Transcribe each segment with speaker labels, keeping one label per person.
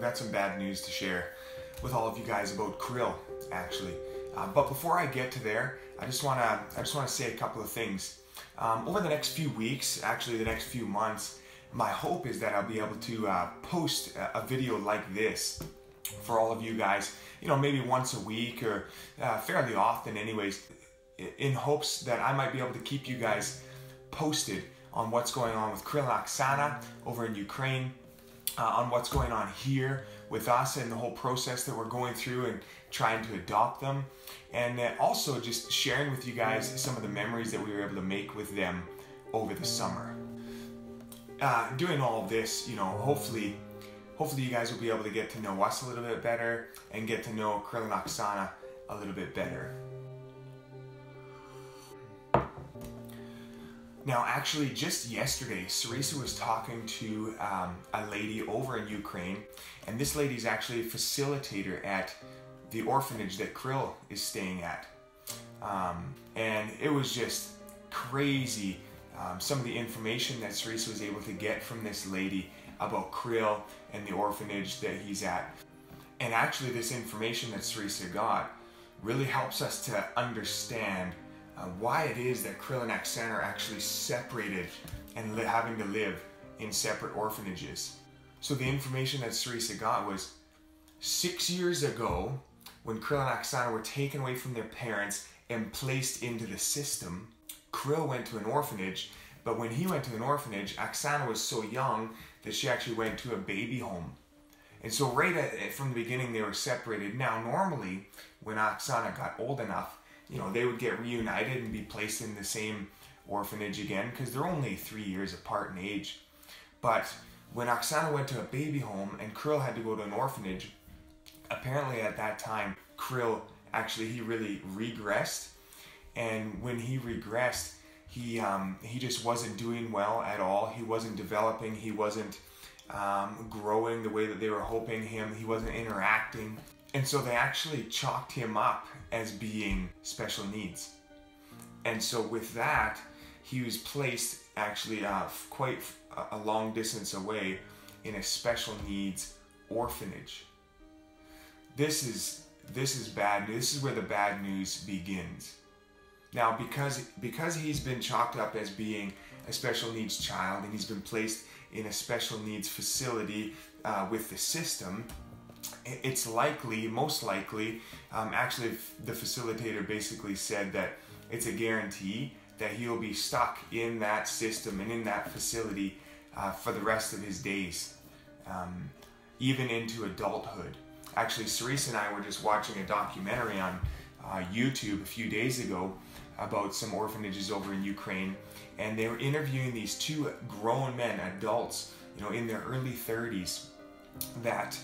Speaker 1: got some bad news to share with all of you guys about Krill, actually. But before I get to there, I just wanna say a couple of things. Over the next few weeks, actually the next few months, my hope is that I'll be able to post a video like this for all of you guys, maybe once a week or fairly often anyways, in hopes that I might be able to keep you guys posted on what's going on with Krill and Oksana over in Ukraine, on what's going on here with us and the whole process that we're going through and trying to adopt them, and also just sharing with you guys some of the memories that we were able to make with them over the summer. Doing all of this, hopefully you guys will be able to get to know us a little bit better and get to know Krill and Oksana a little bit better. Now, actually, just yesterday, Sarisa was talking to a lady over in Ukraine, and this lady is actually a facilitator at the orphanage that Krill is staying at. And it was just crazy, some of the information that Sarisa was able to get from this lady about Krill and the orphanage that he's at. And actually, this information that Sarisa got really helps us to understand why it is that Krill and Oksana are actually separated and having to live in separate orphanages. So the information that Sarisa got was 6 years ago, when Krill and Oksana were taken away from their parents and placed into the system, Krill went to an orphanage, but when he went to an orphanage, Oksana was so young that she actually went to a baby home. And so from the beginning they were separated. Now normally, when Oksana got old enough, they would get reunited and be placed in the same orphanage again because they're only 3 years apart in age. But when Oksana went to a baby home and Krill had to go to an orphanage, apparently at that time, Krill he really regressed. And when he regressed, he just wasn't doing well at all. He wasn't developing. He wasn't growing the way that they were hoping him. He wasn't interacting. And so they actually chalked him up as being special needs. And so with that, he was placed actually quite a long distance away in a special needs orphanage. This is bad news. This is where the bad news begins. Now, because he's been chalked up as being a special needs child and he's been placed in a special needs facility with the system, it's most likely, actually the facilitator basically said that it's a guarantee that he'll be stuck in that system and in that facility for the rest of his days, even into adulthood. Actually, Sarisa and I were just watching a documentary on YouTube a few days ago about some orphanages over in Ukraine, and they were interviewing these two grown men, adults, in their early 30s, that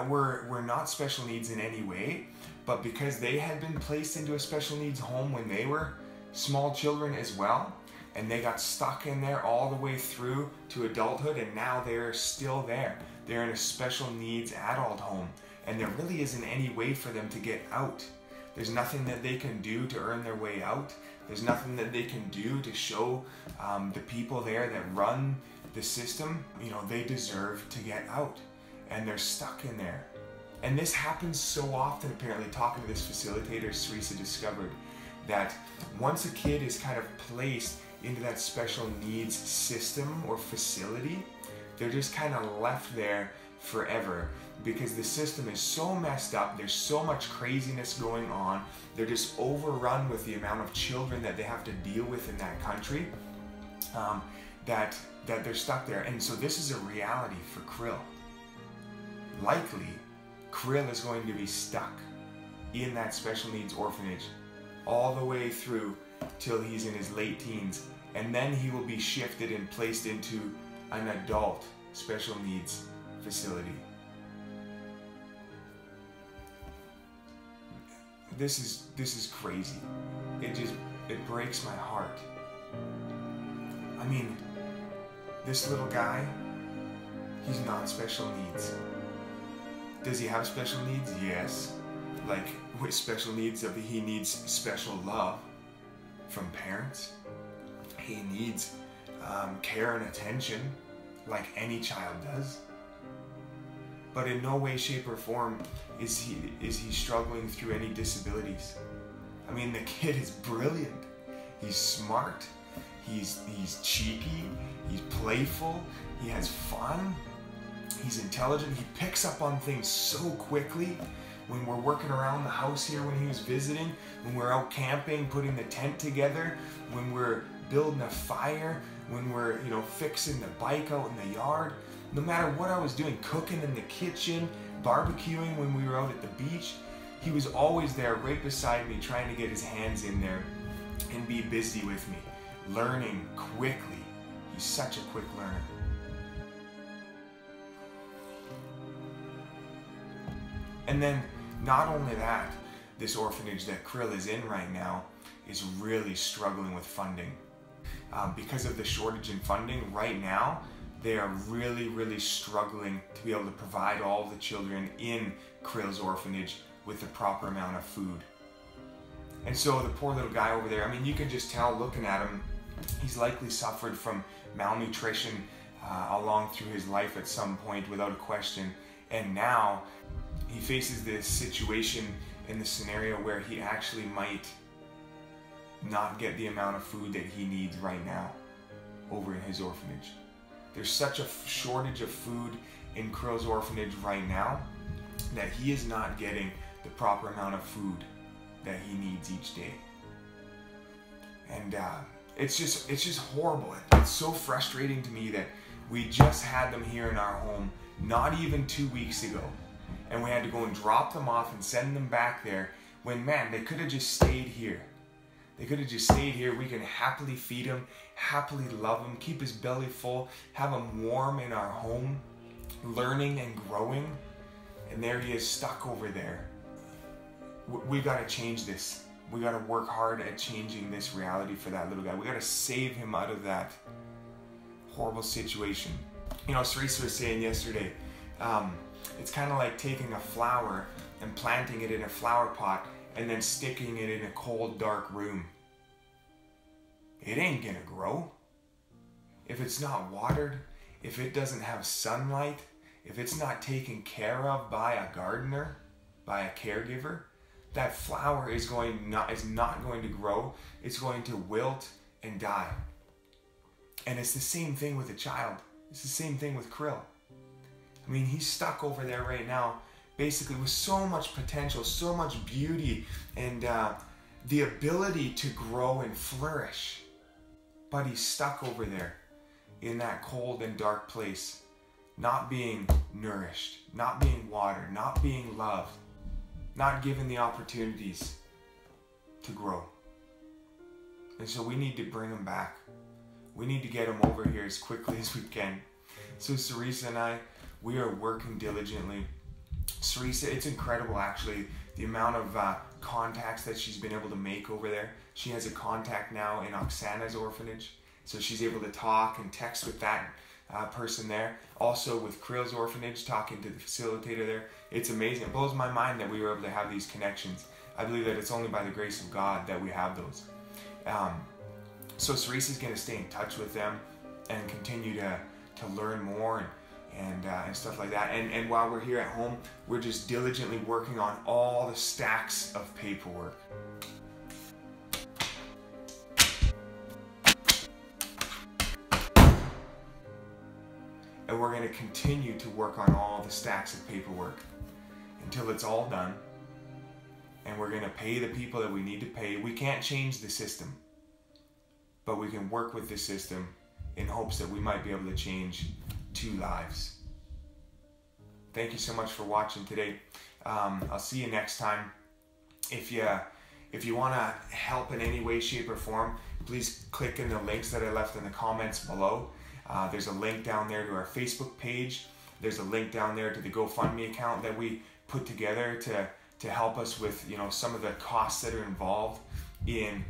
Speaker 1: were not special needs in any way, but because they had been placed into a special needs home when they were small children as well, and they got stuck in there all the way through to adulthood, and now they're still there. They're in a special needs adult home, and there really isn't any way for them to get out. There's nothing that they can do to earn their way out. There's nothing that they can do to show the people there that run the system, they deserve to get out. And they're stuck in there. And this happens so often, apparently. Talking to this facilitator, Sarisa discovered that once a kid is kind of placed into that special needs system or facility, they're just kind of left there forever because the system is so messed up. There's so much craziness going on. They're just overrun with the amount of children that they have to deal with in that country, that they're stuck there. And so this is a reality for Krill. Likely, Krill is going to be stuck in that special needs orphanage all the way through till he's in his late teens, and then he will be shifted and placed into an adult special needs facility. This is crazy. It breaks my heart. I mean, this little guy, he's not special needs. Does he have special needs? Yes. Like with special needs, he needs special love from parents. He needs care and attention like any child does. but in no way, shape, or form is he struggling through any disabilities. I mean, the kid is brilliant. He's smart. He's cheeky. He's playful. He has fun. He's intelligent. He picks up on things so quickly. When we're working around the house here, when he was visiting, when we're out camping, putting the tent together, when we're building a fire, when we're, fixing the bike out in the yard, no matter what I was doing, cooking in the kitchen, barbecuing when we were out at the beach, he was always there right beside me, trying to get his hands in there and be busy with me, learning quickly. He's such a quick learner. And then, not only that, this orphanage that Krill is in right now is really struggling with funding. Because of the shortage in funding right now, they are really, really struggling to be able to provide all the children in Krill's orphanage with the proper amount of food. And so the poor little guy over there, I mean, you can just tell looking at him, he's likely suffered from malnutrition along through his life at some point without a question. And now he faces this situation in the scenario where he actually might not get the amount of food that he needs right now over in his orphanage. There's such a shortage of food in Krill's orphanage right now that he is not getting the proper amount of food that he needs each day. And it's just horrible. It's so frustrating to me that we just had them here in our home not even 2 weeks ago, and we had to go and drop them off and send them back there when, man, they could have just stayed here. They could have just stayed here. We can happily feed him, happily love him, keep his belly full, have him warm in our home, learning and growing. And there he is stuck over there. We got to change this. We got to work hard at changing this reality for that little guy. We got to save him out of that horrible situation. Cerisa was saying yesterday, it's kind of like taking a flower and planting it in a flower pot and then sticking it in a cold, dark room. It ain't gonna grow. If it's not watered, if it doesn't have sunlight, if it's not taken care of by a gardener, by a caregiver, that flower is not going to grow. It's going to wilt and die. And it's the same thing with a child. It's the same thing with Krill. I mean, he's stuck over there right now, basically with so much potential, so much beauty, and the ability to grow and flourish. But he's stuck over there in that cold and dark place, not being nourished, not being watered, not being loved, not given the opportunities to grow. And so we need to bring him back. We need to get him over here as quickly as we can. So Cerisa and I, we are working diligently. Cerisa, it's incredible actually, the amount of contacts that she's been able to make over there. She has a contact now in Oksana's orphanage, so she's able to talk and text with that person there. Also with Krill's orphanage, talking to the facilitator there. It's amazing. It blows my mind that we were able to have these connections. I believe that it's only by the grace of God that we have those. So Cerisa's going to stay in touch with them and continue to learn more and stuff like that. And while we're here at home, we're just diligently working on all the stacks of paperwork. And we're going to continue to work on all the stacks of paperwork until it's all done. And we're going to pay the people that we need to pay. We can't change the system, but we can work with the system in hopes that we might be able to change 2 lives. Thank you so much for watching today. I'll see you next time. If you want to help in any way, shape, or form, please click in the links that I left in the comments below. There's a link down there to our Facebook page. There's a link down there to the GoFundMe account that we put together to help us with some of the costs that are involved in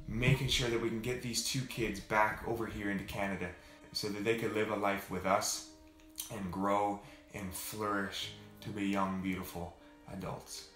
Speaker 1: making sure that we can get these 2 kids back over here into Canada so that they could live a life with us and grow and flourish to be young, beautiful adults.